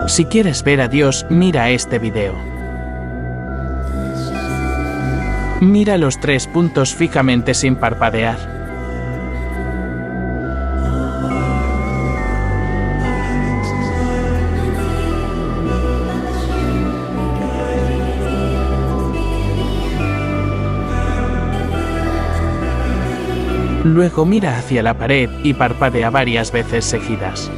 Si quieres ver a Dios, mira este video. Mira los 3 puntos fijamente sin parpadear. Luego mira hacia la pared y parpadea varias veces seguidas.